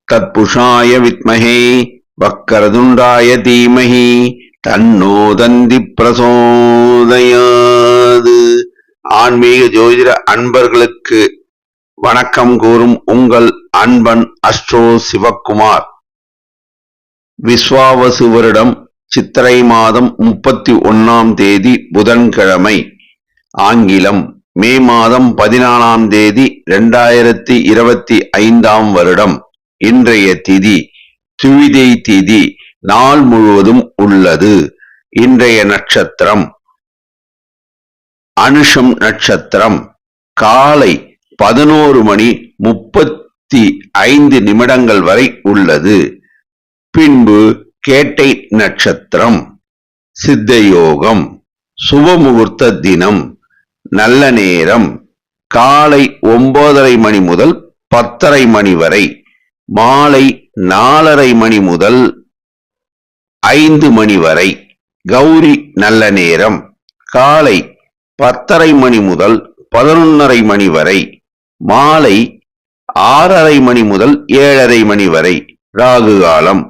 தத்புஷாய வித்மஹே வக்கரதுண்டாய தீமஹி தன்னோ தந்தி பிரசோதயாது. ஆன்மீக ஜோதிட அன்பர்களுக்கு வணக்கம் கூறும் உங்கள் அன்பன் அஸ்ட்ரோ சிவக்குமார். விஸ்வாவசு வருடம் சித்திரை மாதம் 31ஆம் தேதி புதன்கிழமை, ஆங்கிலம் மே மாதம் 14ஆம் தேதி 2025ஆம் வருடம். இன்றைய திதி துவிதை திதி, நாள் முழுவதும் உள்ளது. இன்றைய நட்சத்திரம் அனுஷம் நட்சத்திரம், காலை 11:35 வரை உள்ளது. பின்பு கேட்டை நட்சத்திரம். சித்த யோகம், சுபமுகூர்த்த தினம், நல்ல நேரம் காலை 9:30 முதல் 10:30 வரை, மாலை 4:30 முதல் 5 வரை. கௌரி நல்ல நேரம் காலை 10:30 முதல் 11:30 வரை, மாலை 6:30 முதல் 7:30 வரை. ராகு காலம்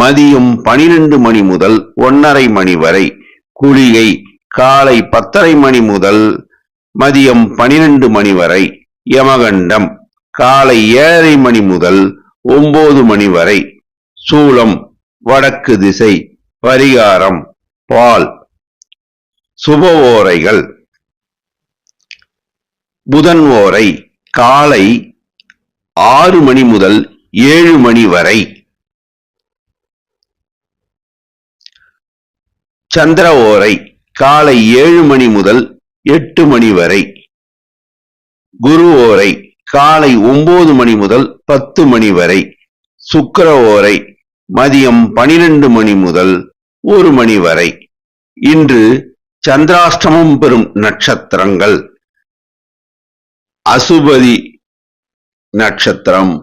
மதியம் 12 முதல் 1:30 வரை. குளிகை காலை 10:30 முதல் மதியம் 12 வரை. யமகண்டம் காலை 7:30 முதல் 9 வரை. சூலம் வடக்கு திசை. பரிகாரம் பால். சுப ஓரைகள். புதன் ஓரை காலை 6 முதல் 7 வரை. சந்திர ஓரை காலை 7 முதல் 8 வரை. குரு ஓரை காலை 9 முதல் 10 வரை. சுக்கிர ஓரை மதியம் 12 முதல் 1 வரை. இன்று சந்திராஷ்டமம் பெறும் நட்சத்திரங்கள் அசுபதி நட்சத்திரம்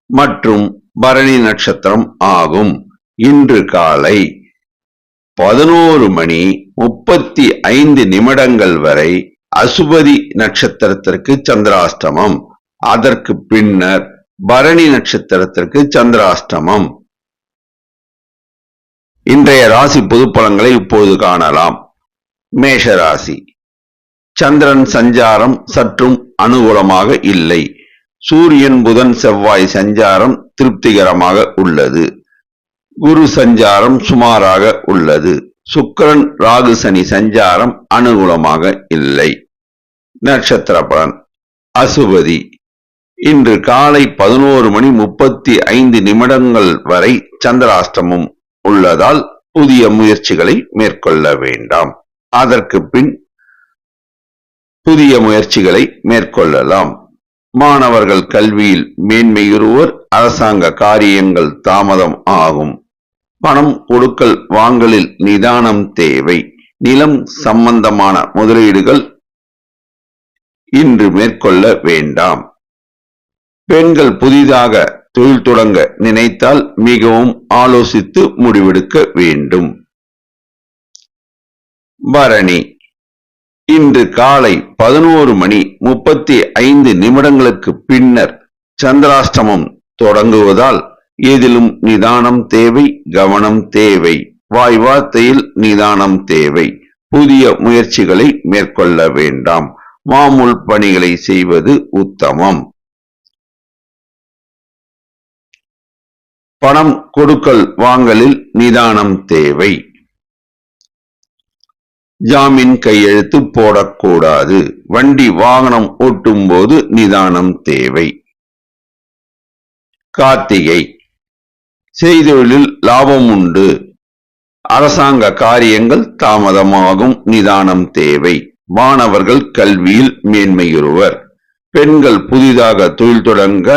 மற்றும் பரணி நட்சத்திரம் ஆகும். இன்று காலை 11:35 வரை அசுபதி நட்சத்திரத்திற்கு சந்திராஷ்டமம். அதற்கு பின்னர் பரணி நட்சத்திரத்திற்கு சந்திராஷ்டமம். இன்றைய ராசி பொது பலன்களை இப்போது காணலாம். மேஷ ராசி. சந்திரன் சஞ்சாரம் சற்றும் அனுகூலமாக இல்லை. சூரியன் புதன் செவ்வாய் சஞ்சாரம் திருப்திகரமாக உள்ளது. குரு சஞ்சாரம் சுமாராக உள்ளது. சுக்கிரன் ராகு சனி சஞ்சாரம் அனுகூலமாக இல்லை. நட்சத்திர பலன். அசுபதி. இன்று காலை 11:35 வரை சந்திராஷ்டமம் உள்ளதால் புதிய முயற்சிகளை மேற்கொள்ள வேண்டாம். அதற்கு பின் புதிய முயற்சிகளை மேற்கொள்ளலாம். மாணவர்கள் கல்வியில் மேன்மையுறுவர். அரசாங்க காரியங்கள் தாமதம் ஆகும். பணம் கொடுக்கல் வாங்கலில் நிதானம் தேவை. நிலம் சம்பந்தமான முதலீடுகள் இன்று மேற்கொள்ள வேண்டாம். பெண்கள் புதிதாக தொழில் தொடங்க நினைத்தால் மிகவும் ஆலோசித்து முடிவெடுக்க வேண்டும். பரணி. இன்று காலை 11:35 பின்னர் சந்திராஷ்டமம் தொடங்குவதால் எதிலும் நிதானம் தேவை, கவனம் தேவை. வாய் வார்த்தையில் நிதானம் தேவை. புதிய முயற்சிகளை மேற்கொள்ள வேண்டாம். மாமூல் பணிகளை செய்வது உத்தமம். பணம் கொடுக்கல் வாங்கலில் நிதானம் தேவை. ஜாமீன் கையெழுத்து போடக்கூடாது. வண்டி வாகனம் ஓட்டும் போது நிதானம் தேவை. கார்த்திகை. செய்தொழிலில் லாபம் உண்டு. அரசாங்க காரியங்கள் தாமதமாகும். நிதானம் தேவை. மாணவர்கள் கல்வியில் மேன்மையுறுவர். பெண்கள் புதிதாக தொழில் தொடங்க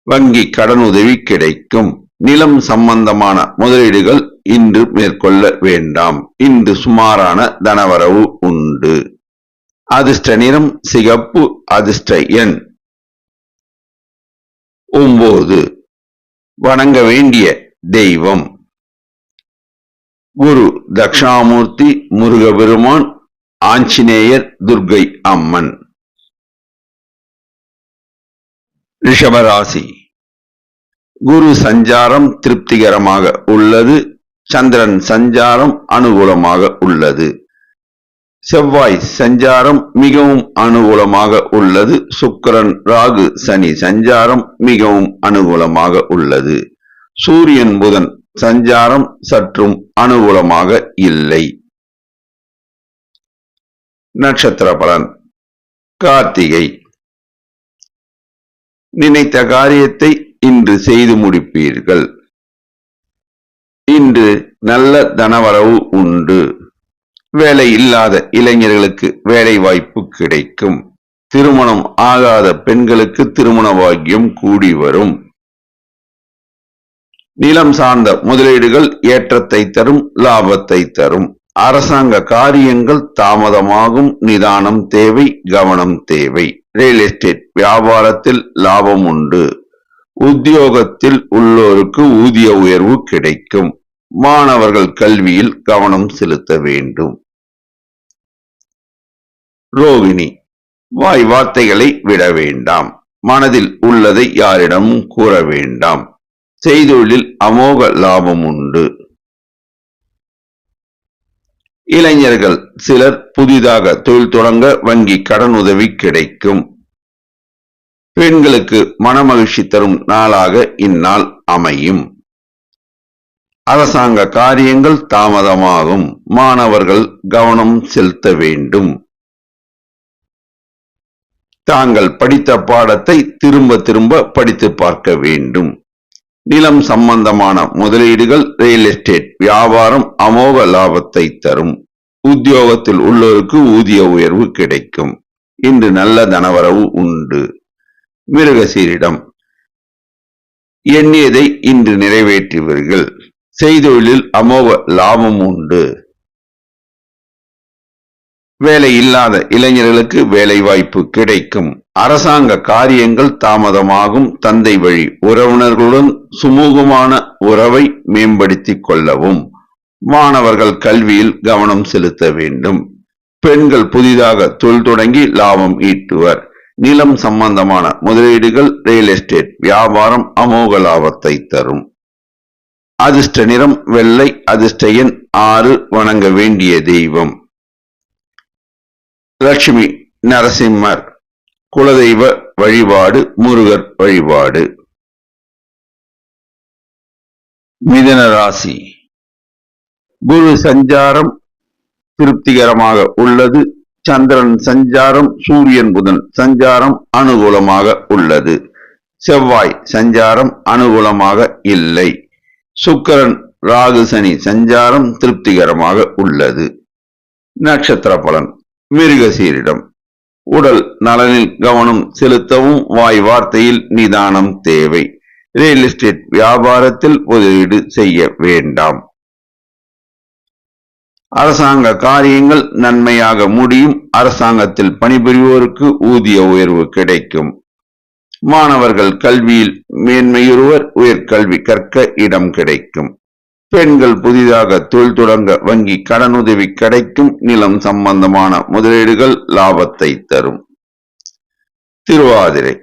வங்கி கடனுதவி கிடைக்கும். நிலம் சம்பந்தமான முதலீடுகள் இன்று மேற்கொள்ள வேண்டாம். இன்று சுமாரான தனவரவு உண்டு. அதிர்ஷ்ட நிறம் சிகப்பு. அதிர்ஷ்ட எண் 9. வணங்க வேண்டிய தெய்வம் குரு தட்சிணாமூர்த்தி, முருகபெருமான், ஆஞ்சநேயர், துர்க்கை அம்மன். ரிஷபராசி. குரு சஞ்சாரம் திருப்திகரமாக உள்ளது. சந்திரன் சஞ்சாரம் அனுகூலமாக உள்ளது. செவ்வாய் சஞ்சாரம் மிகவும் அனுகூலமாக உள்ளது. சுக்கிரன் ராகு சனி சஞ்சாரம் மிகவும் அனுகூலமாக உள்ளது. சூரியன் புதன் சஞ்சாரம் சற்றும் அனுகூலமாக இல்லை. நட்சத்திர பலன். கார்த்திகை. நினைத்த காரியத்தை இன்று செய்து முடிப்பீர்கள். இன்று நல்ல தனவரவு உண்டு. வேலை இல்லாத இளைஞர்களுக்கு வேலை வாய்ப்பு கிடைக்கும். திருமணம் ஆகாத பெண்களுக்கு திருமண பாக்கியம் கூடி வரும். நிலம் சார்ந்த முதலீடுகள் ஏற்றத்தை தரும், லாபத்தை தரும். அரசாங்க காரியங்கள் தாமதமாகும். நிதானம் தேவை, கவனம் தேவை. ரியல் எஸ்டேட் வியாபாரத்தில் லாபம் உண்டு. உத்தியோகத்தில் உள்ளோருக்கு ஊதிய உயர்வு கிடைக்கும். மாணவர்கள் கல்வியில் கவனம் செலுத்த வேண்டும். ரோகிணி. வாய் வார்த்தைகளை விட வேண்டாம். மனதில் உள்ளதை யாரிடமும் கூற வேண்டாம். செய்தொழிலில் அமோக லாபம் உண்டு. இளைஞர்கள் சிலர் புதிதாக தொழில் தொடங்க வங்கி கடன் உதவி கிடைக்கும். பெண்களுக்கு மனமகிழ்ச்சி தரும் நாளாக இந்நாள் அமையும். அரசாங்க காரியங்கள் தாமதமாகும். மாணவர்கள் கவனம் செலுத்த வேண்டும். தாங்கள் படித்த பாடத்தை திரும்ப திரும்ப படித்து பார்க்க வேண்டும். நிலம் சம்பந்தமான முதலீடுகள், ரியல் எஸ்டேட் வியாபாரம் அமோக லாபத்தை தரும். உத்தியோகத்தில் உள்ளோருக்கு ஊதிய உயர்வு கிடைக்கும். இன்று நல்ல தனவரவு உண்டு. மிருகசீரிடம். எண்ணியதை இன்று நிறைவேற்றுவீர்கள். செய்தொழிலில் அமோக லாபம் உண்டு. வேலை இல்லாத இளைஞர்களுக்கு வேலை வாய்ப்பு கிடைக்கும். அரசாங்க காரியங்கள் தாமதமாகும். தந்தை வழி உறவினர்களுடன் சுமூகமான உறவை மேம்படுத்திக் கொள்ளவும். மாணவர்கள் கல்வியில் கவனம் செலுத்த வேண்டும். பெண்கள் புதிதாக தொழில் தொடங்கி லாபம் ஈட்டுவர். நிலம் சம்பந்தமான முதலீடுகள், ரியல் எஸ்டேட் வியாபாரம் அமோக லாபத்தை தரும். அதிர்ஷ்ட நிறம் வெள்ளை. அதிர்ஷ்ட எண் 6. வணங்க வேண்டிய தெய்வம் லட்சுமி நரசிம்மர். குலதெய்வ வழிபாடு முருகர் வழிபாடு. மிதுன ராசி. குரு சஞ்சாரம் திருப்திகரமாக உள்ளது. சந்திரன் சஞ்சாரம், சூரியன் புதன் சஞ்சாரம் அனுகூலமாக உள்ளது. செவ்வாய் சஞ்சாரம் அனுகூலமாக இல்லை. சுக்கிரன் ராகு சனி சஞ்சாரம் திருப்திகரமாக உள்ளது. நட்சத்திர பலன். மிருகசீரிடம். உடல் நலனில் கவனம் செலுத்தவும் வாய் வார்த்தையில் நிதானம் தேவை. ரியல் எஸ்டேட் வியாபாரத்தில் முதலீடு செய்ய வேண்டாம். அரசாங்க காரியங்கள் நன்மையாக முடியும். அரசாங்கத்தில் பணிபுரிவோருக்கு ஊதிய உயர்வு கிடைக்கும். மாணவர்கள் கல்வியில் மேன்மையுறுவர். உயர்கல்வி கற்க இடம் கிடைக்கும். பெண்கள் புதிதாக தொழில் தொடங்க வங்கி கடனுதவி கிடைக்கும். நிலம் சம்பந்தமான முதலீடுகள் லாபத்தை தரும். திருவாதிரை.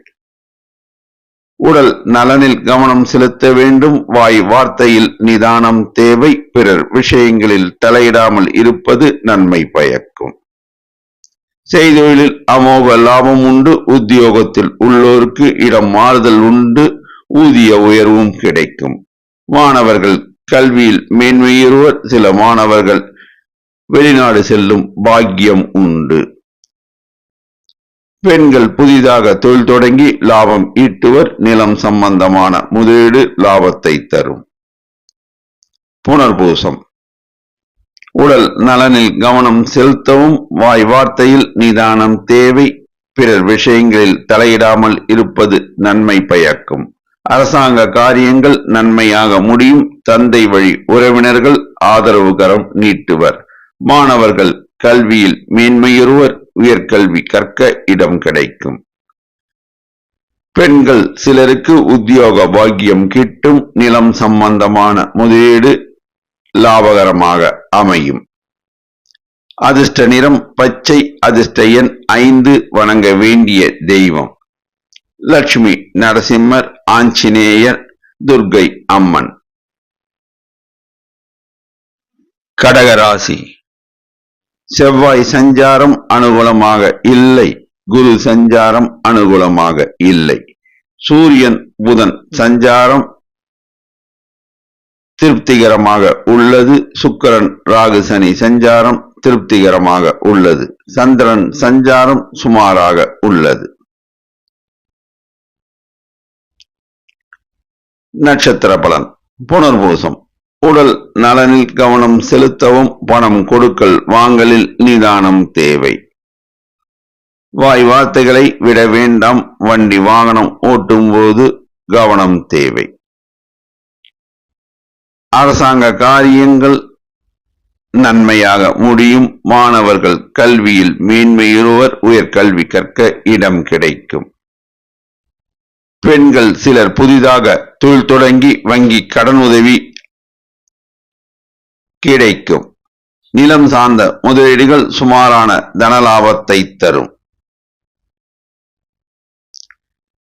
உடல் நலனில் கவனம் செலுத்த வேண்டும். வாய் வார்த்தையில் நிதானம் தேவை. பிறர் விஷயங்களில் தலையிடாமல் இருப்பது நன்மை பயக்கும். செய்தொழிலில் அமோக லாபம் உண்டு. உத்தியோகத்தில் உள்ளோருக்கு இடம் மாறுதல் உண்டு. ஊதிய உயர்வும் கிடைக்கும். மாணவர்கள் கல்வியில் மேன்மையுறுவர். சில மாணவர்கள் வெளிநாடு செல்லும் பாக்கியம் உண்டு. பெண்கள் புதிதாக தொழில் தொடங்கி லாபம் ஈட்டுவர். நிலம் சம்பந்தமான முதலீடு லாபத்தை தரும். புனர்பூசம். உடல் நலனில் கவனம் செலுத்தவும் வாய் வார்த்தையில் நிதானம் தேவை. பிறர் விஷயங்களில் தலையிடாமல் இருப்பது நன்மை பயக்கும். அரசாங்க காரியங்கள் நன்மையாக முடியும். தந்தை வழி உறவினர்கள் ஆதரவு கரம் நீட்டுவர். மாணவர்கள் கல்வியில் மேன்மையுறுவர். உயர்கல்வி கற்க இடம் கிடைக்கும். பெண்கள் சிலருக்கு உத்தியோக பாக்கியம் கிட்டும். நிலம் சம்பந்தமான முதலீடு லாபகரமாக அமையும். அதிர்ஷ்ட நிறம் பச்சை. அதிர்ஷ்ட எண் 5. வணங்க வேண்டிய தெய்வம் லட்சுமி நரசிம்மர், ஆஞ்சநேயர். துர்க்கை அம்மன். கடகராசி. செவ்வாய் சஞ்சாரம் அனுகூலமாக இல்லை. குரு சஞ்சாரம் அனுகூலமாக இல்லை. சூரியன் புதன் சஞ்சாரம் திருப்திகரமாக உள்ளது. சுக்கிரன் ராகு சனி சஞ்சாரம் திருப்திகரமாக உள்ளது. சந்திரன் சஞ்சாரம் சுமாராக உள்ளது. நட்சத்திர பலன். புனர்பூசம். உடல் நலனில் கவனம் செலுத்தவும் பணம் கொடுக்கல் வாங்கலில் நிதானம் தேவை. வாய் வார்த்தைகளை விட வேண்டாம். வண்டி வாகனம் ஓட்டும் போது கவனம் தேவை. அரசாங்க காரியங்கள் நன்மையாக முடியும். மாணவர்கள் கல்வியில் மேன்மையுறுவர். உயர்கல்வி கற்க இடம் கிடைக்கும். பெண்கள் சிலர் புதிதாக தொழில் தொடங்கி வங்கி கடனுதவி கிடைக்கும். நிலம் சார்ந்த முதலீடுகள் சுமாரான தனலாபத்தை தரும்.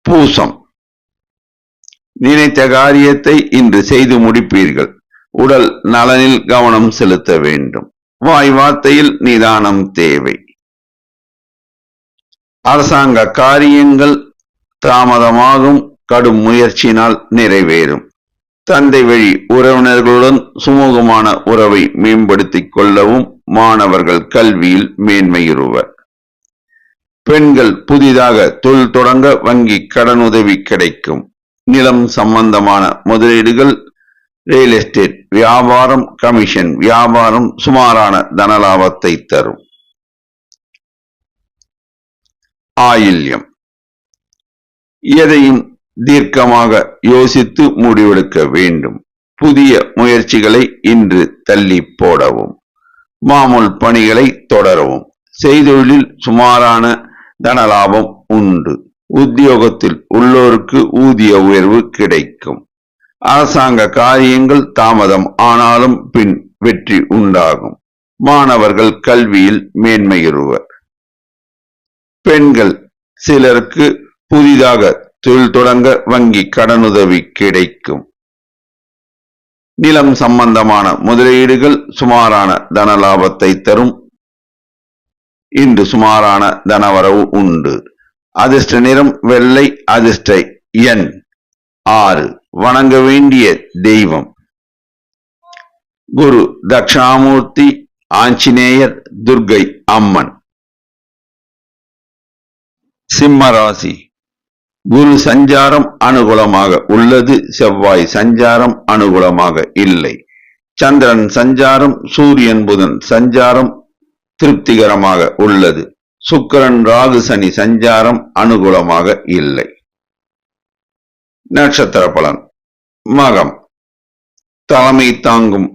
பூசம். நினைத்த காரியத்தை இன்று செய்து முடிப்பீர்கள். உடல் நலனில் கவனம் செலுத்த வேண்டும். வாய் வார்த்தையில் நிதானம் தேவை. அரசாங்க காரியங்கள் தாமதமாகும். கடும் முயற்சியினால் நிறைவேறும். தந்தை வழி உறவினர்களுடன் சுமூகமான உறவை மேம்படுத்திக் கொள்ளவும் மாணவர்கள் கல்வியில் மேன்மையுறுவர். பெண்கள் புதிதாக தொழில் தொடங்க வங்கி கடனுதவி கிடைக்கும். நிலம் சம்பந்தமான முதலீடுகள், ரியல் எஸ்டேட் வியாபாரம், கமிஷன் வியாபாரம் சுமாரான தனலாபத்தை தரும். ஆயில்யம். எதையும் தீர்க்கமாக யோசித்து முடிவெடுக்க வேண்டும். புதிய முயற்சிகளை இன்று தள்ளி போடவும். மாமூல் பணிகளை தொடரவும். செய்தொழிலில் சுமாரான தனலாபம் உண்டு. உத்தியோகத்தில் உள்ளோருக்கு ஊதிய உயர்வு கிடைக்கும். அரசாங்க காரியங்கள் தாமதம் ஆனாலும் பின் வெற்றி உண்டாகும். மாணவர்கள் கல்வியில் மேன்மையுறுவர். பெண்கள் சிலருக்கு புதிதாக தொழில் தொடங்க வங்கி கடனுதவி கிடைக்கும். நிலம் சம்பந்தமான முதலீடுகள் சுமாரான தனலாபத்தை தரும். இன்று சுமாரான தனவரவு உண்டு. அதிர்ஷ்ட நிறம் வெள்ளை. அதிர்ஷ்ட எண் 6. வணங்க வேண்டிய தெய்வம் குரு தட்சிணாமூர்த்தி, ஆஞ்சநேயர், துர்க்கை அம்மன். சிம்மராசி. குரு சஞ்சாரம் அனுகூலமாக உள்ளது. செவ்வாய் சஞ்சாரம் அனுகூலமாக இல்லை. சந்திரன் சஞ்சாரம், சூரியன் புதன் சஞ்சாரம் திருப்திகரமாக உள்ளது. சுக்கிரன் ராகு சனி சஞ்சாரம் அனுகூலமாக இல்லை. நட்சத்திர பலன். மகம். தலைமை தாங்கும்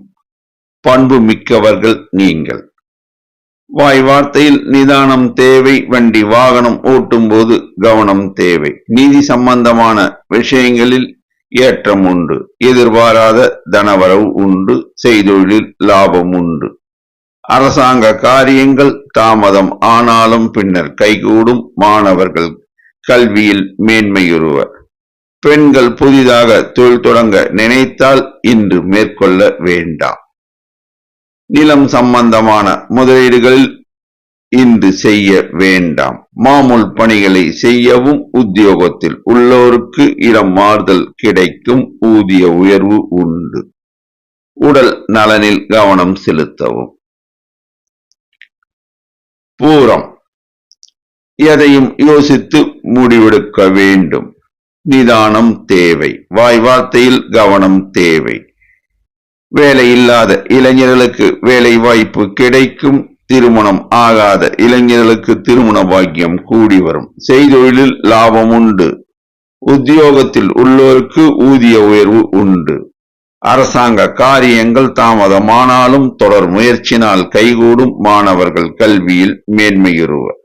பண்பு மிக்கவர்கள் நீங்கள். வாய் வார்த்தையில் நிதானம் தேவை. வண்டி வாகனம் ஓட்டும் போது கவனம் தேவை. நீதி சம்பந்தமான விஷயங்களில் ஏற்றம் உண்டு. எதிர்பாராத தனவரவு உண்டு. செய்தொழிலில் லாபம் உண்டு. அரசாங்க காரியங்கள் தாமதம் ஆனாலும் பின்னர் கைகூடும். மாணவர்கள் கல்வியில் மேன்மையுறுவர். பெண்கள் புதிதாக தொழில் தொடங்க நினைத்தால் இன்று மேற்கொள்ள வேண்டாம். நிலம் சம்பந்தமான முதலீடுகளில் இன்று செய்ய வேண்டாம். மாமூல் பணிகளை செய்யவும். உத்தியோகத்தில் உள்ளோருக்கு இடம் மாறுதல் கிடைக்கும். ஊதிய உயர்வு உண்டு. உடல் நலனில் கவனம் செலுத்தவும். பூரம். எதையும் யோசித்து முடிவெடுக்க வேண்டும். நிதானம் தேவை. வாய் வார்த்தையில் கவனம் தேவை. வேலை இல்லாத இளைஞர்களுக்கு வேலை வாய்ப்பு கிடைக்கும். திருமணம் ஆகாத இளைஞர்களுக்கு திருமண பாக்கியம் கூடி வரும். செய்தொழிலில் லாபம் உண்டு. உத்தியோகத்தில் உள்ளோருக்கு ஊதிய உயர்வு உண்டு. அரசாங்க காரியங்கள் தாமதமானாலும் தொடர் முயற்சினால் கைகூடும். மாணவர்கள் கல்வியில் மேன்மையுறுவர்.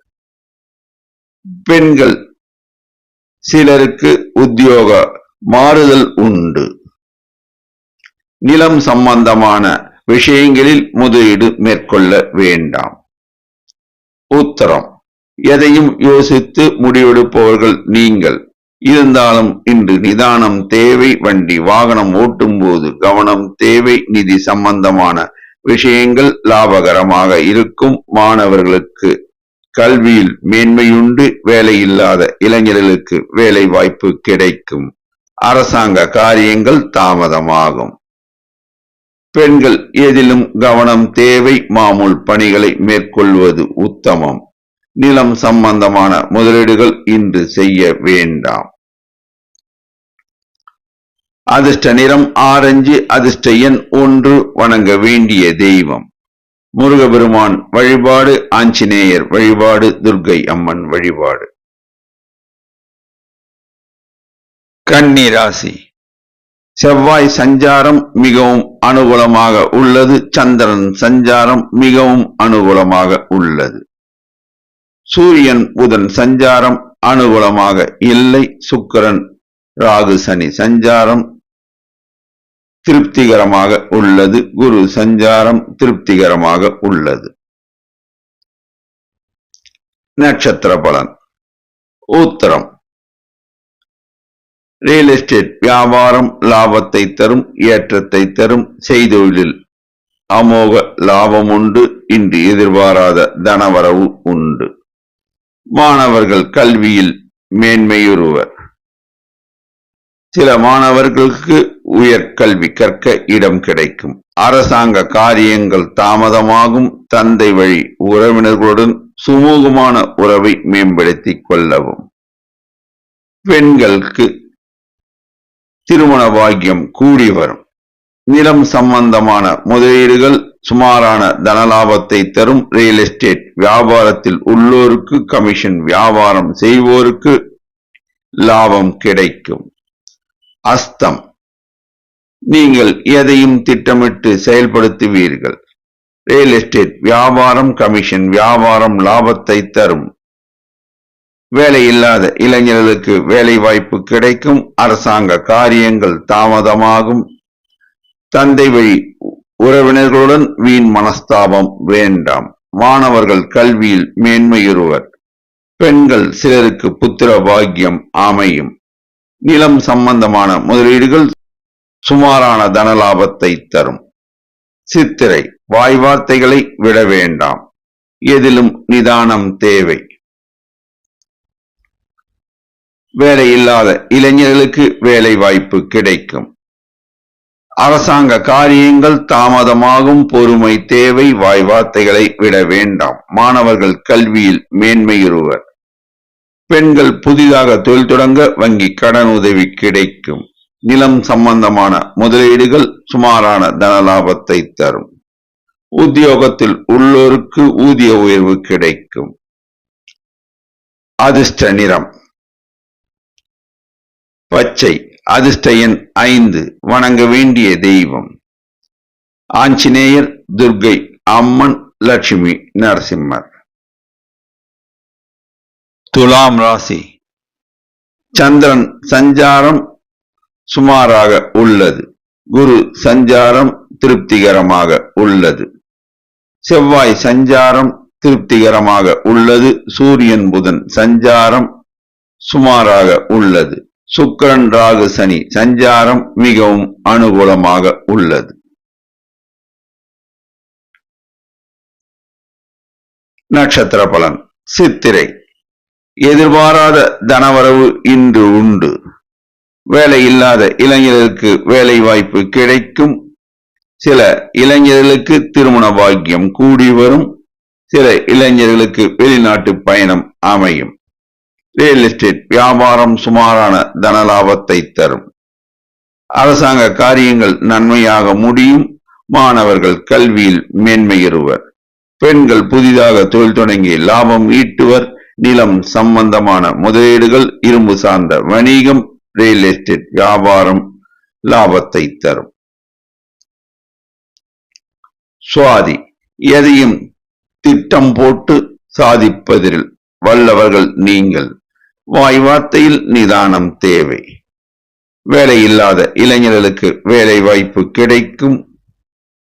பெண்கள் சிலருக்கு உத்தியோக மாறுதல் உண்டு. நிலம் சம்பந்தமான விஷயங்களில் முதலீடு மேற்கொள்ள வேண்டாம். உத்தரம். எதையும் யோசித்து முடிவெடுப்பவர்கள் நீங்கள். இருந்தாலும் இன்று நிதானம் தேவை. வண்டி வாகனம் ஓட்டும் போது கவனம் தேவை. நிதி சம்பந்தமான விஷயங்கள் லாபகரமாக இருக்கும். மாணவர்களுக்கு கல்வியில் மேன்மையுண்டு. வேலையில்லாத இளைஞர்களுக்கு வேலை வாய்ப்பு கிடைக்கும். அரசாங்க காரியங்கள் தாமதமாகும். பெண்கள் எதிலும் கவனம் தேவை. மாமூல் பணிகளை மேற்கொள்வது உத்தமம். நிலம் சம்பந்தமான முதலீடுகள் இன்று செய்ய வேண்டாம். அதிர்ஷ்ட நிறம் ஆரஞ்சு. அதிர்ஷ்ட எண் 1. வணங்க வேண்டிய தெய்வம் முருகபெருமான் வழிபாடு, ஆஞ்சநேயர் வழிபாடு, துர்க்கை அம்மன் வழிபாடு. கன்னி ராசி. செவ்வாய் சஞ்சாரம் மிகவும் அனுகூலமாக உள்ளது. சந்திரன் சஞ்சாரம் மிகவும் அனுகூலமாக உள்ளது. சூரியன் புதன் சஞ்சாரம் அனுகூலமாக இல்லை. சுக்கிரன் ராகு சனி சஞ்சாரம் திருப்திகரமாக உள்ளது. குரு சஞ்சாரம் திருப்திகரமாக உள்ளது. நட்சத்திர பலன். உத்தரம். ரியல் எஸ்டேட் வியாபாரம் லாபத்தை தரும், ஏற்றத்தை தரும். செய்தொழிலில் அமோக லாபம் உண்டு. இன்று எதிர்பாராத தனவரவு உண்டு. மாணவர்கள் கல்வியில் மேன்மையுறுவர். சில மாணவர்களுக்கு உயர்கல்வி கற்க இடம் கிடைக்கும். அரசாங்க காரியங்கள் தாமதமாகும். தந்தை வழி உறவினர்களுடன் சுமூகமான உறவை மேம்படுத்திக் கொள்ளவும். பெண்களுக்கு திருமண பாக்கியம் கூடி வரும். நிலம் சம்பந்தமான முதலீடுகள் சுமாரான தனலாபத்தை தரும். ரியல் எஸ்டேட் வியாபாரத்தில் உள்ளோருக்கு கமிஷன் வியாபாரம் செய்வோருக்கு லாபம் கிடைக்கும். அஸ்தம். நீங்கள் எதையும் திட்டமிட்டு செயல்படுத்துவீர்கள். ரியல் எஸ்டேட் வியாபாரம் கமிஷன் வியாபாரம் லாபத்தை தரும். வேலையில்லாத இளைஞர்களுக்கு வேலை வாய்ப்பு கிடைக்கும். அரசாங்க காரியங்கள் தாமதமாகும். தந்தை வழி உறவினர்களுடன் வீண் மனஸ்தாபம் வேண்டாம். மாணவர்கள் கல்வியில் மேன்மையுறுவர். பெண்கள் சிலருக்கு புத்திர பாக்கியம் அமையும். நிலம் சம்பந்தமான முதலீடுகள் சுமாரான தனலாபத்தை தரும். சித்திரை. வாய் வார்த்தைகளை விட வேண்டாம். எதிலும் நிதானம் தேவை. வேலையில்லாத இளைஞர்களுக்கு வேலை வாய்ப்பு கிடைக்கும். அரசாங்க காரியங்கள் தாமதமாகும். பொறுமை தேவை. வாய் வார்த்தைகளை விட வேண்டாம். மாணவர்கள் கல்வியில் மேன்மையுறுவர். பெண்கள் புதிதாக தொழில் தொடங்க வங்கி கடன் உதவி கிடைக்கும். நிலம் சம்பந்தமான முதலீடுகள் சுமாரான தனலாபத்தை தரும். உத்தியோகத்தில் உள்ளோருக்கு ஊதிய உயர்வு கிடைக்கும். அதிர்ஷ்ட நிறம் பச்சை. அதிர்ஷ்ட எண் 5. வணங்க வேண்டிய தெய்வம் ஆஞ்சநேயர், துர்க்கை அம்மன், லட்சுமி நரசிம்மர். துலாம் ராசி. சந்திரன் சஞ்சாரம் சுமாராக உள்ளது. குரு சஞ்சாரம் திருப்திகரமாக உள்ளது. செவ்வாய் சஞ்சாரம் திருப்திகரமாக உள்ளது. சூரியன் புதன் சஞ்சாரம் சுமாராக உள்ளது. சுக்கிரன் ராகு சனி சஞ்சாரம் மிகவும் அனுகூலமாக உள்ளது. நட்சத்திர பலன். சித்திரை. எதிர்பாராத தனவரவு இன்று உண்டு. வேலையில்லாத இளைஞர்களுக்கு வேலை வாய்ப்பு கிடைக்கும். சில இளைஞர்களுக்கு திருமண பாக்கியம் கூடி வரும். சில இளைஞர்களுக்கு வெளிநாட்டு பயணம் அமையும். ரியல் எஸ்டேட் வியாபாரம் சுமாரான தனலாபத்தை தரும். அரசாங்க காரியங்கள் நன்மையாக முடியும். மாணவர்கள் கல்வியில் மேன்மையுறுவர். பெண்கள் புதிதாக தொழில் தொடங்கி லாபம் ஈட்டுவர். நிலம் சம்பந்தமான முதலீடுகள், இரும்பு சார்ந்த வணிகம், ரியல் எஸ்டேட் வியாபாரம் லாபத்தை தரும். சுவாதி. எதையும் திட்டம் போட்டு சாதிப்பதில் வல்லவர்கள் நீங்கள். வாய் வார்த்தையில் நிதானம் தேவை. வேலையில்லாத இளைஞர்களுக்கு வேலை வாய்ப்பு கிடைக்கும்.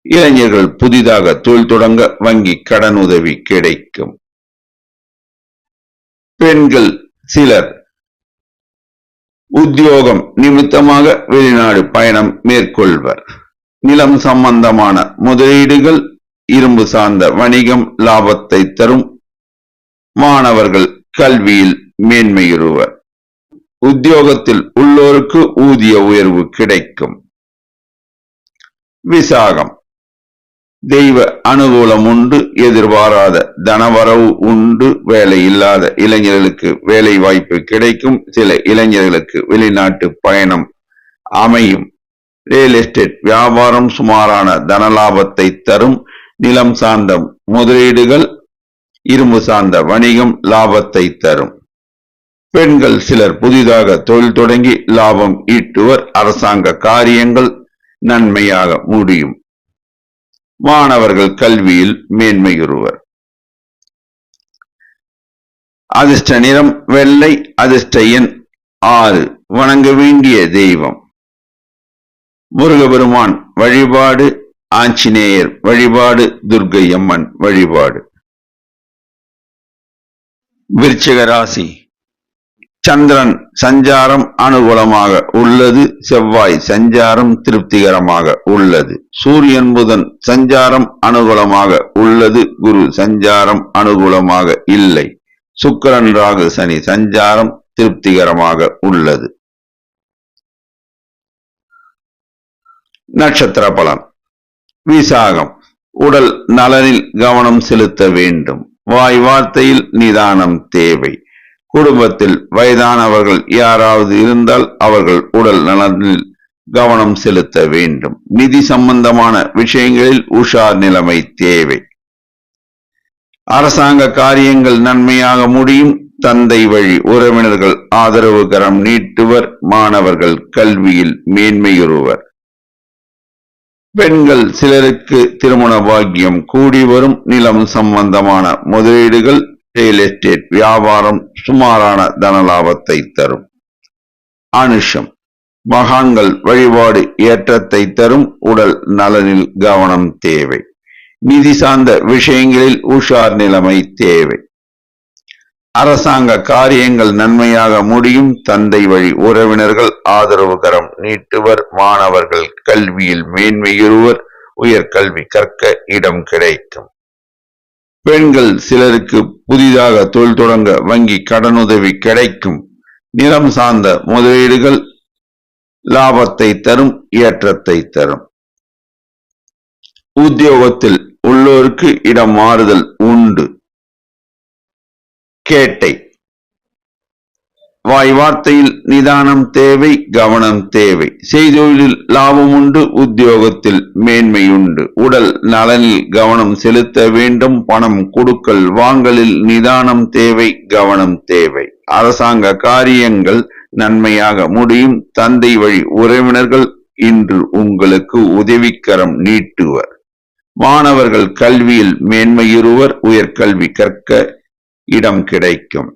இளைஞர்கள் புதிதாக தொழில் தொடங்க வங்கி கடன் உதவி கிடைக்கும். பெண்கள் சிலர் உத்தியோகம் நிமித்தமாக வெளிநாடு பயணம் மேற்கொள்வர். நிலம் சம்பந்தமான முதலீடுகள், இரும்பு சார்ந்த வணிகம் லாபத்தை தரும். மாணவர்கள் கல்வியில் மேன்மையுறுவர். உத்தியோகத்தில் உள்ளோருக்கு ஊதிய உயர்வு கிடைக்கும். விசாகம் தெய்வ அனுகூலம் உண்டு, எதிர்பாராத தனவரவு உண்டு, வேலை இல்லாத இளைஞர்களுக்கு வேலை வாய்ப்பு கிடைக்கும். சில இளைஞர்களுக்கு வெளிநாட்டு பயணம் அமையும். ரியல் எஸ்டேட் வியாபாரம் சுமாரான தனலாபத்தை தரும். நிலம் சார்ந்த முதலீடுகள், இரும்பு சார்ந்த வணிகம் லாபத்தை தரும். பெண்கள் சிலர் புதிதாக தொழில் தொடங்கி லாபம் ஈட்டுவர். அரசாங்க காரியங்கள் நன்மையாக முடியும். மாணவர்கள் கல்வியில் மேன்மையுறுவர். அதிர்ஷ்ட நிறம் வெள்ளை. அதிர்ஷ்ட எண் 6. வணங்க வேண்டிய தெய்வம் முருகபெருமான் வழிபாடு, ஆஞ்சநேயர் வழிபாடு, துர்க்கை அம்மன் வழிபாடு. விருச்சிக ராசி. சந்திரன் சஞ்சாரம் அனுகூலமாக உள்ளது. செவ்வாய் சஞ்சாரம் திருப்திகரமாக உள்ளது. சூரியன் புதன் சஞ்சாரம் அனுகூலமாக உள்ளது. குரு சஞ்சாரம் அனுகூலமாக இல்லை. சுக்கிரன் ராகு சனி சஞ்சாரம் திருப்திகரமாக உள்ளது. நட்சத்திர பலன். விசாகம் உடல் நலனில் கவனம் செலுத்த வேண்டும். வாய் வார்த்தையில் நிதானம் தேவை. குடும்பத்தில் வயதானவர்கள் யாராவது இருந்தால் அவர்கள் உடல் நலனில் கவனம் செலுத்த வேண்டும். நிதி சம்பந்தமான விஷயங்களில் உஷார் நிலைமை தேவை. அரசாங்க காரியங்கள் நன்மையாக முடியும். தந்தை வழி உறவினர்கள் ஆதரவு கரம் நீட்டுவர். மாணவர்கள் கல்வியில் மேன்மையுறுவர். பெண்கள் சிலருக்கு திருமண பாக்கியம் கூடி வரும். நிலம் சம்பந்தமான முதலீடுகள், ரியல் எஸ்டேட் வியாபாரம் சுமாரான தனலாபத்தை தரும். அனுஷம் மகான்கள் வழிபாடு ஏற்றத்தை தரும். உடல் நலனில் கவனம் தேவை. நிதி சார்ந்த விஷயங்களில் உஷார் நிலைமை தேவை. அரசாங்க காரியங்கள் நன்மையாக முடியும். தந்தை வழி உறவினர்கள் ஆதரவு கரம் நீட்டுவர். மாணவர்கள் கல்வியில் மேன்மையுறுவர். உயர்கல்வி கற்க இடம் கிடைக்கும். பெண்கள் சிலருக்கு புதிதாக தொழில் தொடங்க வங்கி கடனுதவி கிடைக்கும். நிலம் சார்ந்த முதலீடுகள் லாபத்தை தரும், ஏற்றத்தை தரும். உத்தியோகத்தில் உள்ளோருக்கு இடம் மாறுதல் உண்டு. கேட்டை வாய் வார்த்தையில் நிதானம் தேவை, கவனம் தேவை. செய்தொழிலில் லாபம் உண்டு. உத்தியோகத்தில் மேன்மையுண்டு. உடல் நலனில் கவனம் செலுத்த வேண்டும். பணம் கொடுக்கல் வாங்கலில் நிதானம் தேவை, கவனம் தேவை. அரசாங்க காரியங்கள் நன்மையாக முடியும். தந்தை வழி உறவினர்கள் இன்று உங்களுக்கு உதவிக்கரம் நீட்டுவர். மாணவர்கள் கல்வியில் மேன்மையுறுவர். உயர்கல்வி கற்க இடம் கிடைக்கும்.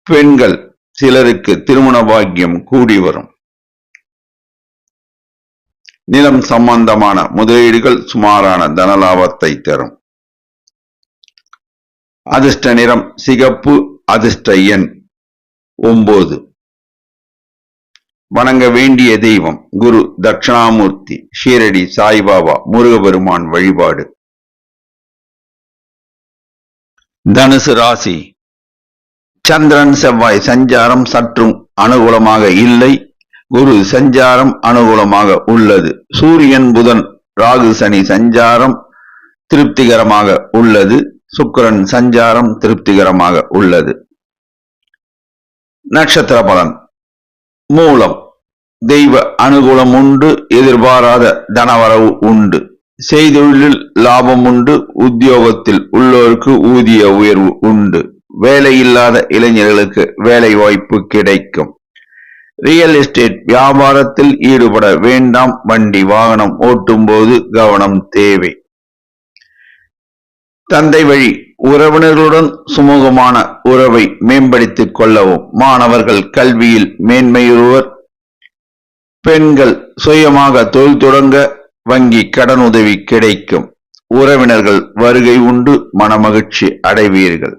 பெண்கள் சிலருக்கு திருமண பாக்கியம் கூடி வரும். நிலம் சம்பந்தமான முதலீடுகள் சுமாரான தனலாபத்தை தரும். அதிர்ஷ்ட நிறம் சிகப்பு. அதிர்ஷ்ட எண் 9. வணங்க வேண்டிய தெய்வம் குரு தட்சிணாமூர்த்தி, ஷீரடி சாய்பாபா, முருகபெருமான் வழிபாடு. தனுசு ராசி. சந்திரன் செவ்வாய் சஞ்சாரம் சற்றும் அனுகூலமாக இல்லை. குரு சஞ்சாரம் அனுகூலமாக உள்ளது. சூரியன் புதன் ராகு சனி சஞ்சாரம் திருப்திகரமாக உள்ளது. சுக்கிரன் சஞ்சாரம் திருப்திகரமாக உள்ளது. நட்சத்திர பலன். மூலம் தெய்வ அனுகூலம் உண்டு. எதிர்பாராத தனவரவு உண்டு. செய்தொழிலில் லாபம் உண்டு. உத்தியோகத்தில் உள்ளோருக்கு ஊதிய உயர்வு உண்டு. வேலை இல்லாத இளைஞர்களுக்கு வேலை வாய்ப்பு கிடைக்கும். ரியல் எஸ்டேட் வியாபாரத்தில் ஈடுபட வேண்டாம். வண்டி வாகனம் ஓட்டும் போது கவனம் தேவை. தந்தை வழி உறவினர்களுடன் சுமூகமான உறவை மேம்படுத்திக் கொள்ளவும். மாணவர்கள் கல்வியில் மேன்மையுறுவர். பெண்கள் சுயமாக தொழில் தொடங்க வங்கி கடனுதவி கிடைக்கும். உறவினர்கள் வருகை உண்டு. மனமகிழ்ச்சி அடைவீர்கள்.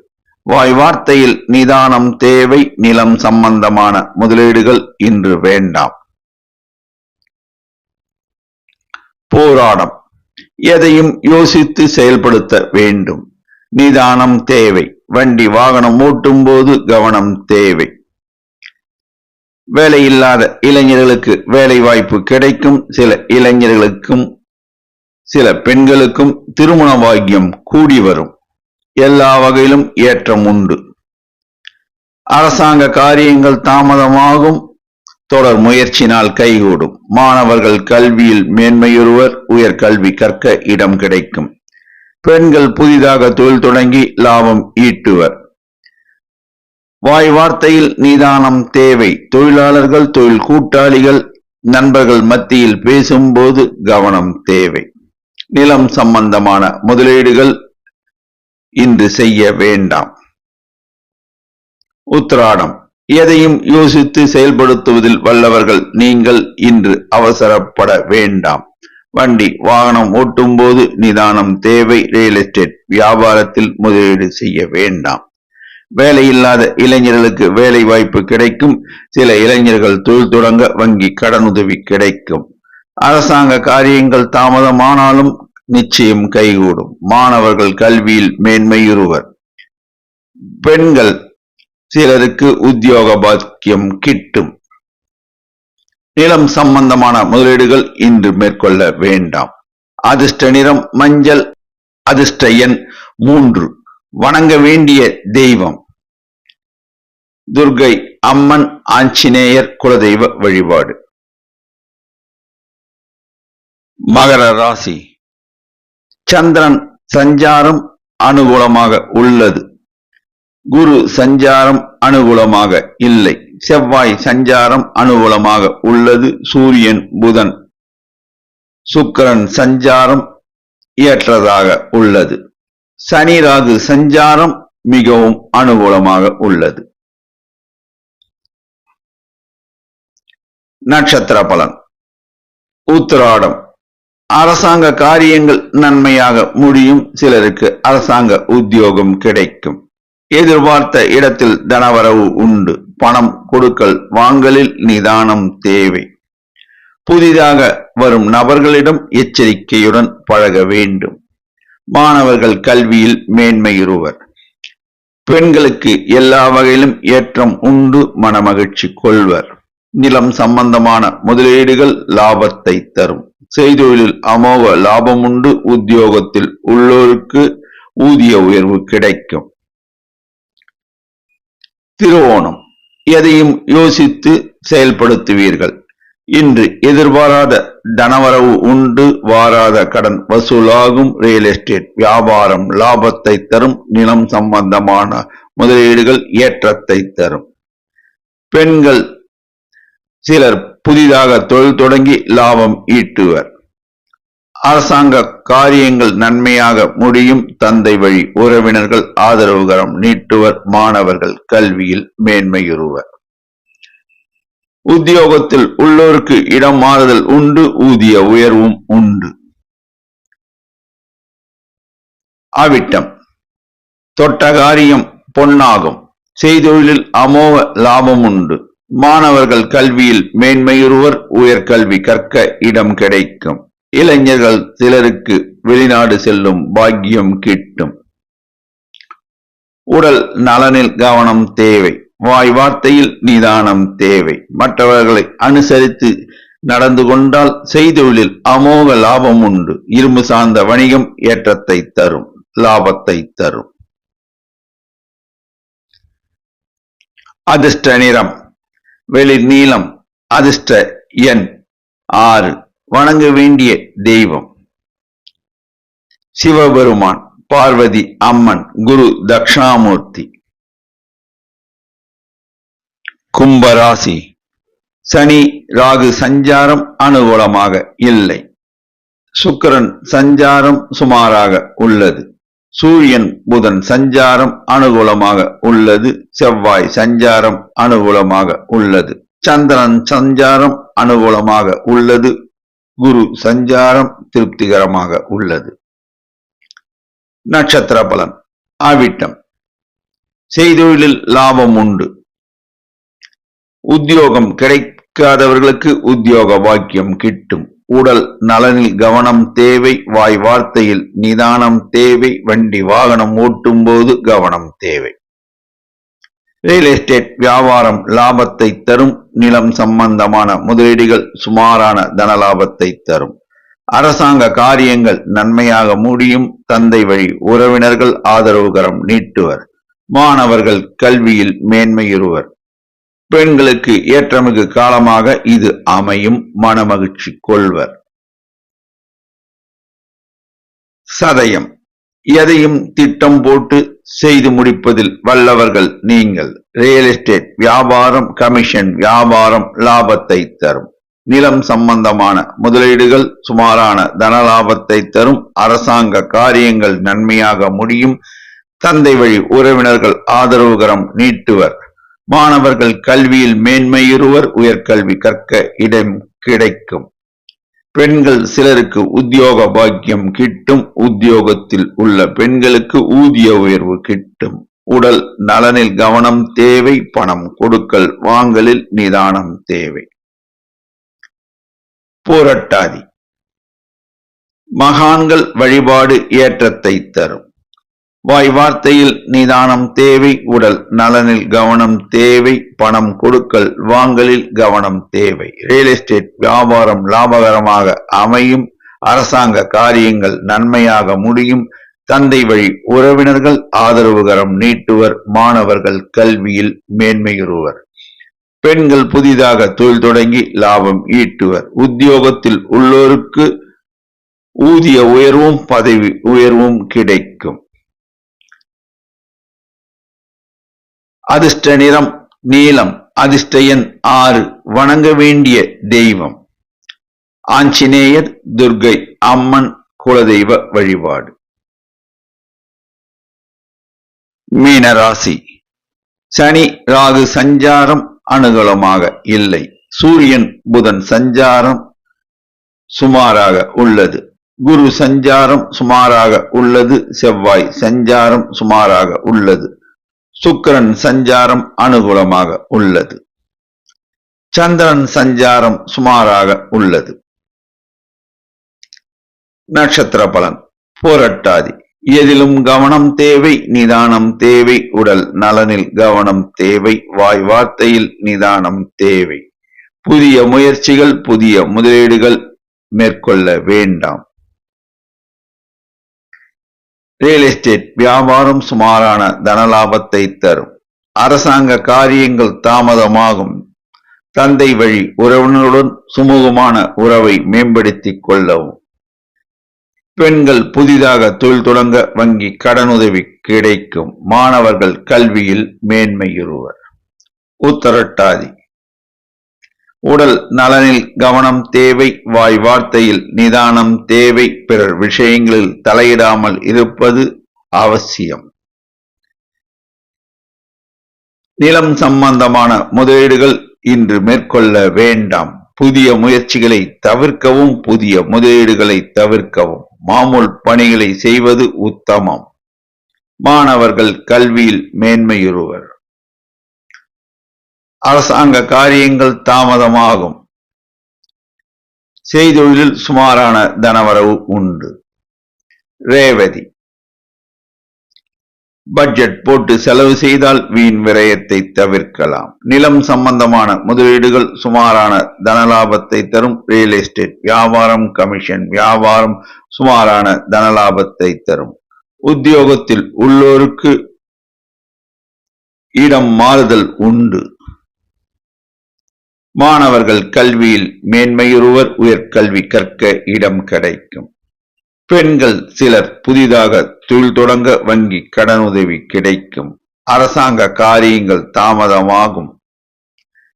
வாய் வார்த்தையில் நிதானம் தேவை. நிலம் சம்பந்தமான முதலீடுகள் இன்று வேண்டாம். போராடம். எதையும் யோசித்து செயல்படுத்த வேண்டும். நிதானம் தேவை. வண்டி வாகனம் ஓட்டும் போது கவனம் தேவை. வேலையில்லாத இளைஞர்களுக்கு வேலை வாய்ப்பு கிடைக்கும். சில இளைஞர்களுக்கும் சில பெண்களுக்கும் திருமண பாக்கியம் கூடி வரும். எல்லா வகையிலும் ஏற்றம் உண்டு. அரசாங்க காரியங்கள் தாமதமாகும். தொடர் முயற்சினால் கைகூடும். மாணவர்கள் கல்வியில் மேன்மையுறுவர். உயர்கல்வி கற்க இடம் கிடைக்கும். பெண்கள் புதிதாக தொழில் தொடங்கி லாபம் ஈட்டுவர். வாய் வார்த்தையில் நிதானம் தேவை. தொழிலாளர்கள், தொழில் கூட்டாளிகள், நண்பர்கள் மத்தியில் பேசும்போது கவனம் தேவை. நிலம் சம்பந்தமான முதலீடுகள் இன்று செய்ய வேண்டாம். உத்திராடம். எதையும் யோசித்து செயல்படுத்துவதில் வல்லவர்கள் நீங்கள். இன்று அவசரப்பட வேண்டாம். வண்டி வாகனம் ஓட்டும் போது நிதானம் தேவை. ரியல் எஸ்டேட் வியாபாரத்தில் முதலீடு செய்ய வேண்டாம். வேலையில்லாத இளைஞர்களுக்கு வேலை வாய்ப்பு கிடைக்கும். சில இளைஞர்கள் தொழில் தொடங்க வங்கி கடனுதவி கிடைக்கும். அரசாங்க காரியங்கள் தாமதமானாலும் நிச்சயம் கைகூடும். மாணவர்கள் கல்வியில் மேன்மையுறுவர். பெண்கள் சிலருக்கு உத்தியோக பாக்கியம் கிட்டும். நிலம் சம்பந்தமான முதலீடுகள் இன்று மேற்கொள்ள வேண்டாம். அதிர்ஷ்ட நிறம் மஞ்சள். அதிர்ஷ்ட எண் 3. வணங்க வேண்டிய தெய்வம் துர்க்கை அம்மன், ஆஞ்சநேயர் குலதெய்வ வழிபாடு. மகர ராசி. சந்திரன் சஞ்சாரம் அனுகூலமாக உள்ளது. குரு சஞ்சாரம் அனுகூலமாக இல்லை. செவ்வாய் சஞ்சாரம் அனுகூலமாக உள்ளது. சூரியன், புதன், சுக்கிரன் சஞ்சாரம் ஏற்றதாக உள்ளது. சனி ராகு சஞ்சாரம் மிகவும் அனுகூலமாக உள்ளது. நட்சத்திர பலன். உத்திராடம். அரசாங்க காரியங்கள் நன்மையாக முடியும். சிலருக்கு அரசாங்க உத்தியோகம் கிடைக்கும். எதிர்பார்த்த இடத்தில் தனவரவு உண்டு. பணம் கொடுக்கல் வாங்கலில் நிதானம் தேவை. புதிதாக வரும் நபர்களிடம் எச்சரிக்கையுடன் பழக வேண்டும். மாணவர்கள் கல்வியில் மேன்மையுறுவர். பெண்களுக்கு எல்லா வகையிலும் ஏற்றம் உண்டு. மனமகிழ்ச்சி கொள்வர். நிலம் சம்பந்தமான முதலீடுகள் லாபத்தை தரும். செய்தொழிலில் அமோக லாபம் உண்டு. உத்தியோகத்தில் உள்ளோருக்கு ஊதிய உயர்வு கிடைக்கும். திருவோணம். எதையும் யோசித்து செயல்படுத்துவீர்கள். இன்று எதிர்பாராத தனவரவு உண்டு. வாராத கடன் வசூலாகும். ரியல் எஸ்டேட் வியாபாரம் லாபத்தை தரும். நிலம் சம்பந்தமான முதலீடுகள் ஏற்றத்தை தரும். பெண்கள் சிலர் புதிதாக தொழில் தொடங்கி லாபம் ஈட்டுவர். அரசாங்க காரியங்கள் நன்மையாக முடியும். தந்தை வழி உறவினர்கள் ஆதரவுகரம் நீட்டுவர். மாணவர்கள் கல்வியில் மேன்மையுறுவர். உத்தியோகத்தில் உள்ளோருக்கு இடம் மாறுதல் உண்டு. ஊதிய உயர்வும் உண்டு. அவிட்டம். தொட்ட காரியம் பொன்னாகும். செய்தொழிலில் அமோக லாபம் உண்டு. மாணவர்கள் கல்வியில் மேன்மையுறுவர். உயர்கல்வி கற்க இடம் கிடைக்கும். இளைஞர்கள் சிலருக்கு வெளிநாடு செல்லும் பாக்கியம் கிட்டும். உடல் நலனில் கவனம் தேவை. வாய் வார்த்தையில் நிதானம் தேவை. மற்றவர்களை அனுசரித்து நடந்து கொண்டால் செய்தொழிலில் அமோக லாபம் உண்டு. இரும்பு சார்ந்த வணிகம் ஏற்றத்தை தரும். லாபத்தை தரும். அதிர்ஷ்ட நிறம் வெளிர் நீலம். அதிர்ஷ்ட எண் 6. வணங்க வேண்டிய தெய்வம் சிவபெருமான், பார்வதி அம்மன், குரு தட்சிணாமூர்த்தி. கும்பராசி. சனி ராகு சஞ்சாரம் அனுகூலமாக இல்லை. சுக்கிரன் சஞ்சாரம் சுமாராக உள்ளது. சூரியன் புதன் சஞ்சாரம் அனுகூலமாக உள்ளது. செவ்வாய் சஞ்சாரம் அனுகூலமாக உள்ளது. சந்திரன் சஞ்சாரம் அனுகூலமாக உள்ளது. குரு சஞ்சாரம் திருப்திகரமாக உள்ளது. நட்சத்திர பலன். அவிட்டம். செய்தொழிலில் லாபம் உண்டு. உத்தியோகம் கிடைக்காதவர்களுக்கு உத்தியோக பாக்கியம் கிட்டும். உடல் நலனில் கவனம் தேவை. வாய் வார்த்தையில் நிதானம் தேவை. வண்டி வாகனம் ஓட்டும் போது கவனம் தேவை. ரியல் எஸ்டேட் வியாபாரம் லாபத்தை தரும். நிலம் சம்பந்தமான முதலீடுகள் சுமாரான தன லாபத்தை தரும். அரசாங்க காரியங்கள் நன்மையாக முடியும். தந்தை வழி உறவினர்கள் ஆதரவுகரம் நீட்டுவர். மாணவர்கள் கல்வியில் மேன்மையுறுவர். பெண்களுக்கு ஏற்றமிகு காலமாக இது அமையும். மனமகிழ்ச்சி கொள்வர். சதயம் எதையும் திட்டம் போட்டு செய்து முடிப்பதில் வல்லவர்கள் நீங்கள். ரியல் எஸ்டேட் வியாபாரம் கமிஷன் வியாபாரம் லாபத்தை தரும். நிலம் சம்பந்தமான முதலீடுகள் சுமாரான தன லாபத்தை தரும். அரசாங்க காரியங்கள் நன்மையாக முடியும். தந்தை வழி உறவினர்கள் ஆதரவுகரம் நீட்டுவர். மாணவர்கள் கல்வியில் மேன்மையுறுவர். உயர்கல்வி கற்க இடம் கிடைக்கும். பெண்கள் சிலருக்கு உத்தியோக பாக்கியம் கிட்டும். உத்தியோகத்தில் உள்ள பெண்களுக்கு ஊதிய உயர்வு கிட்டும். உடல் நலனில் கவனம் தேவை. பணம் கொடுக்கல் வாங்கலில் நிதானம் தேவை. பூரட்டாதி மகான்கள் வழிபாடு ஏற்றத்தை தரும். வாய் வார்த்தையில் நிதானம் தேவை. உடல் நலனில் கவனம் தேவை. பணம் கொடுக்கல் வாங்கலில் கவனம் தேவை. ரியல் எஸ்டேட் வியாபாரம் லாபகரமாக அமையும். அரசாங்க காரியங்கள் நன்மையாக முடியும். தந்தை வழி உறவினர்கள் ஆதரவுகரம் நீட்டுவர். மாணவர்கள் கல்வியில் மேன்மையுறுவர். பெண்கள் புதிதாக தொழில் தொடங்கி லாபம் ஈட்டுவர். உத்தியோகத்தில் உள்ளோருக்கு ஊதிய உயர்வும் பதவி உயர்வும் கிடைக்கும். அதிர்ஷ்ட நிறம் நீலம். அதிர்ஷ்ட எண் 6. வணங்க வேண்டிய தெய்வம் ஆஞ்சநேயர், துர்க்கை அம்மன். குலதெய்வ வழிபாடு. மீனராசி சனி ராகு சஞ்சாரம் அனுகூலமாக இல்லை. சூரியன் புதன் சஞ்சாரம் சுமாராக உள்ளது. குரு சஞ்சாரம் சுமாராக உள்ளது. செவ்வாய் சஞ்சாரம் சுமாராக உள்ளது. சுக்கிரன் சஞ்சாரம் அனுகூலமாக உள்ளது. சந்திரன் சஞ்சாரம் சுமாராக உள்ளது. நட்சத்திர பலன். பூரட்டாதி எதிலும் கவனம் தேவை. நிதானம் தேவை. உடல் நலனில் கவனம் தேவை. வாய் வார்த்தையில் நிதானம் தேவை. புதிய முயற்சிகள் புதிய முதலீடுகள் மேற்கொள்ள வேண்டாம். ரியல் எஸ்டேட் வியாபாரம் சுமாரான தனலாபத்தை தரும். அரசாங்க காரியங்கள் தாமதமாகும். தந்தை வழி உறவினருடன் சுமூகமான உறவை மேம்படுத்திக் கொள்ளவும். பெண்கள் புதிதாக தொழில் தொடங்க வங்கி கடனுதவி கிடைக்கும். மாணவர்கள் கல்வியில் மேன்மையுறுவர். உத்தரட்டாதி உடல் நலனில் கவனம் தேவை. வாய் வார்த்தையில் நிதானம் தேவை. பிறர் விஷயங்களில் தலையிடாமல் இருப்பது அவசியம். நிலம் சம்பந்தமான முதலீடுகள் இன்று மேற்கொள்ள வேண்டாம். புதிய முயற்சிகளை தவிர்க்கவும். புதிய முதலீடுகளை தவிர்க்கவும். மாமூல் பணிகளை செய்வது உத்தமம். மாணவர்கள் கல்வியில் மேன்மையுறுவர். அரசாங்க காரியங்கள் தாமதமாகும். செய்தொழிலில் சுமாரான தனவரவு உண்டு. ரேவதி பட்ஜெட் போட்டு செலவு செய்தால் வீண் விரயத்தை தவிர்க்கலாம். நிலம் சம்பந்தமான முதலீடுகள் சுமாரான தனலாபத்தை தரும். ரியல் எஸ்டேட் வியாபாரம் கமிஷன் வியாபாரம் சுமாரான தனலாபத்தை தரும். உத்தியோகத்தில் உள்ளோருக்கு இடம் மாறுதல் உண்டு. மாணவர்கள் கல்வியில் மேன்மையுறுவர். உயர்கல்வி கற்க இடம் கிடைக்கும். பெண்கள் சிலர் புதிதாக தொழில் தொடங்க வங்கி கடனுதவி கிடைக்கும். அரசாங்க காரியங்கள் தாமதமாகும்.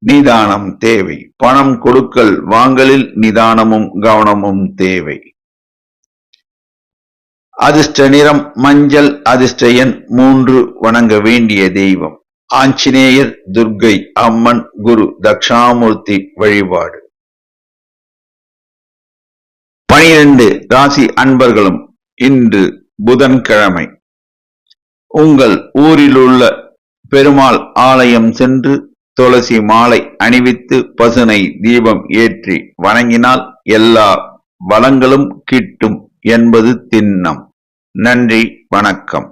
நிதானம் தேவை. பணம் கொடுக்கல் வாங்கலில் நிதானமும் கவனமும் தேவை. அதிர்ஷ்ட நிறம் மஞ்சள். அதிர்ஷ்ட எண் 3. வணங்க வேண்டிய தெய்வம் ஆஞ்சநேயர், துர்க்கை அம்மன். குரு தட்சிணாமூர்த்தி வழிபாடு. 12 ராசி அன்பர்களும் இன்று புதன்கிழமை உங்கள் ஊரில் உள்ள பெருமாள் ஆலயம் சென்று துளசி மாலை அணிவித்து பசுனை தீபம் ஏற்றி வணங்கினால் எல்லா வளங்களும் கிட்டும் என்பது திண்ணம். நன்றி, வணக்கம்.